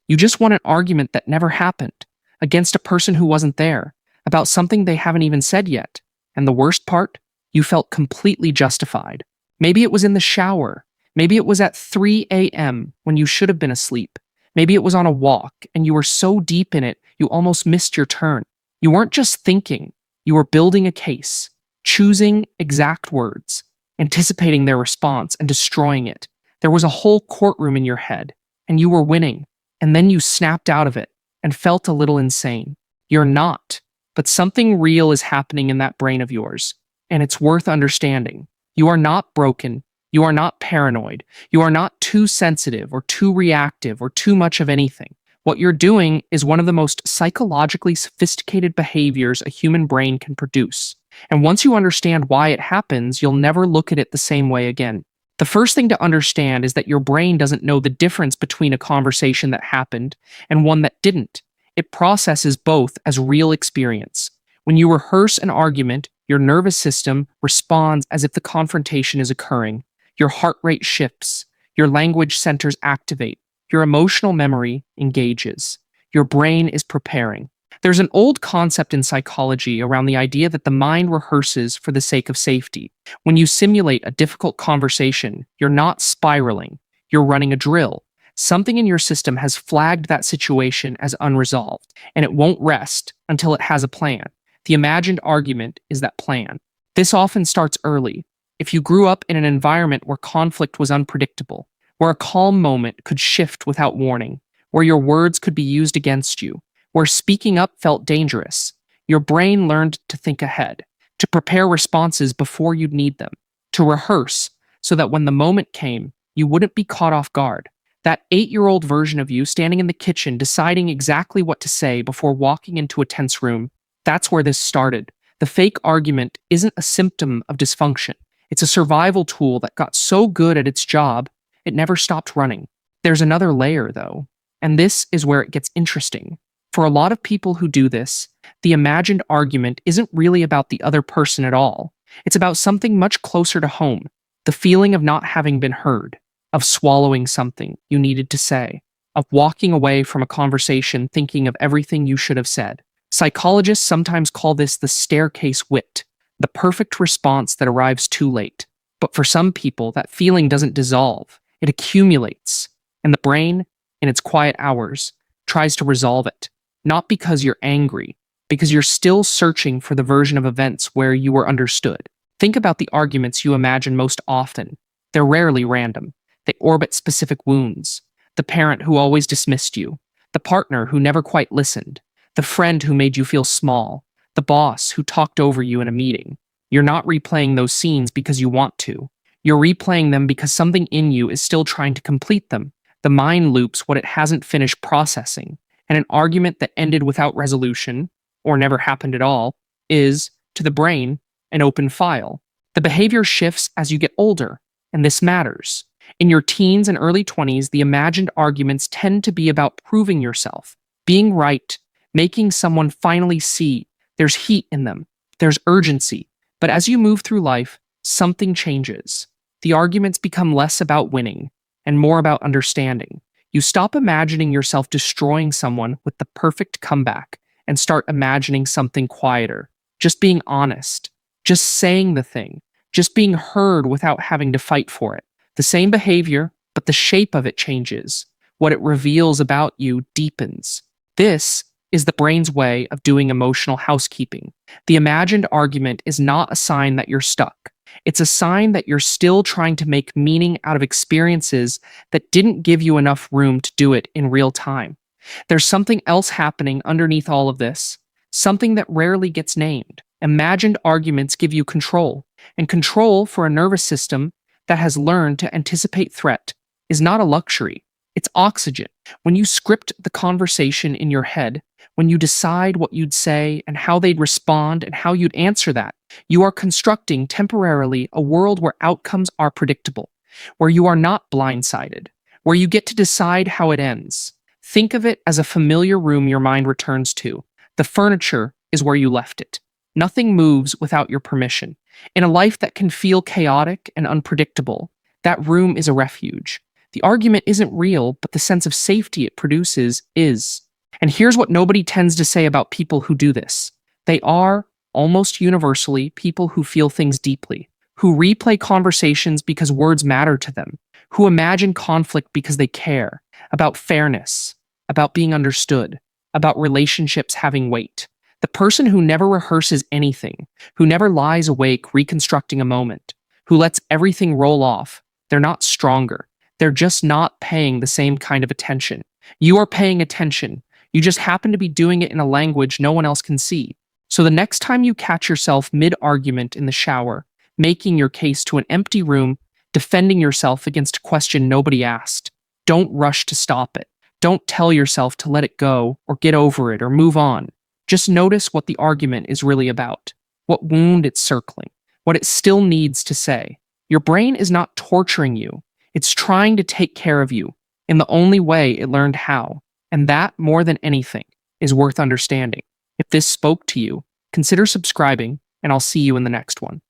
You just won an argument that never happened, against a person who wasn't there, about something they haven't even said yet. And the worst part? You felt completely justified. Maybe it was in the shower. Maybe it was at 3 a.m. when you should have been asleep. Maybe it was on a walk and you were so deep in it you almost missed your turn. You weren't just thinking, you were building a case, choosing exact words, anticipating their response and destroying it. There was a whole courtroom in your head, and you were winning, and then you snapped out of it and felt a little insane. You're not, but something real is happening in that brain of yours, and it's worth understanding. You are not broken. You are not paranoid. You are not too sensitive or too reactive or too much of anything. What you're doing is one of the most psychologically sophisticated behaviors a human brain can produce. And once you understand why it happens, you'll never look at it the same way again. The first thing to understand is that your brain doesn't know the difference between a conversation that happened and one that didn't. It processes both as real experience. When you rehearse an argument, your nervous system responds as if the confrontation is occurring. Your heart rate shifts. Your language centers activate. Your emotional memory engages. Your brain is preparing. There's an old concept in psychology around the idea that the mind rehearses for the sake of safety. When you simulate a difficult conversation, you're not spiraling, you're running a drill. Something in your system has flagged that situation as unresolved, and it won't rest until it has a plan. The imagined argument is that plan. This often starts early. If you grew up in an environment where conflict was unpredictable, where a calm moment could shift without warning, where your words could be used against you, where speaking up felt dangerous, your brain learned to think ahead, to prepare responses before you'd need them, to rehearse so that when the moment came, you wouldn't be caught off guard. That 8-year-old version of you standing in the kitchen deciding exactly what to say before walking into a tense room, that's where this started. The fake argument isn't a symptom of dysfunction. It's a survival tool that got so good at its job, it never stopped running. There's another layer, though, and this is where it gets interesting. For a lot of people who do this, the imagined argument isn't really about the other person at all. It's about something much closer to home, the feeling of not having been heard, of swallowing something you needed to say, of walking away from a conversation thinking of everything you should have said. Psychologists sometimes call this the staircase wit, the perfect response that arrives too late. But for some people, that feeling doesn't dissolve, it accumulates, and the brain, in its quiet hours, tries to resolve it. Not because you're angry, because you're still searching for the version of events where you were understood. Think about the arguments you imagine most often. They're rarely random. They orbit specific wounds. The parent who always dismissed you, the partner who never quite listened, the friend who made you feel small, the boss who talked over you in a meeting. You're not replaying those scenes because you want to. You're replaying them because something in you is still trying to complete them. The mind loops what it hasn't finished processing. And an argument that ended without resolution, or never happened at all, is, to the brain, an open file. The behavior shifts as you get older, and this matters. In your teens and early 20s, the imagined arguments tend to be about proving yourself, being right, making someone finally see. There's heat in them, there's urgency. But as you move through life, something changes. The arguments become less about winning and more about understanding. You stop imagining yourself destroying someone with the perfect comeback and start imagining something quieter, just being honest, just saying the thing, just being heard without having to fight for it. The same behavior, but the shape of it changes. What it reveals about you deepens. This is the brain's way of doing emotional housekeeping. The imagined argument is not a sign that you're stuck. It's a sign that you're still trying to make meaning out of experiences that didn't give you enough room to do it in real time. There's something else happening underneath all of this, something that rarely gets named. Imagined arguments give you control, and control for a nervous system that has learned to anticipate threat is not a luxury. It's oxygen. When you script the conversation in your head, when you decide what you'd say and how they'd respond and how you'd answer that, you are constructing temporarily a world where outcomes are predictable, where you are not blindsided, where you get to decide how it ends. Think of it as a familiar room your mind returns to. The furniture is where you left it. Nothing moves without your permission. In a life that can feel chaotic and unpredictable, that room is a refuge. The argument isn't real, but the sense of safety it produces is. And here's what nobody tends to say about people who do this: they are, almost universally, people who feel things deeply, who replay conversations because words matter to them, who imagine conflict because they care about fairness, about being understood, about relationships having weight. The person who never rehearses anything, who never lies awake reconstructing a moment, who lets everything roll off, they're not stronger. They're just not paying the same kind of attention. You are paying attention. You just happen to be doing it in a language no one else can see. So the next time you catch yourself mid argument in the shower, making your case to an empty room, defending yourself against a question nobody asked, don't rush to stop it. Don't tell yourself to let it go or get over it or move on. Just notice what the argument is really about, what wound it's circling, what it still needs to say. Your brain is not torturing you, it's trying to take care of you in the only way it learned how. And that, more than anything, is worth understanding. If this spoke to you, consider subscribing, and I'll see you in the next one.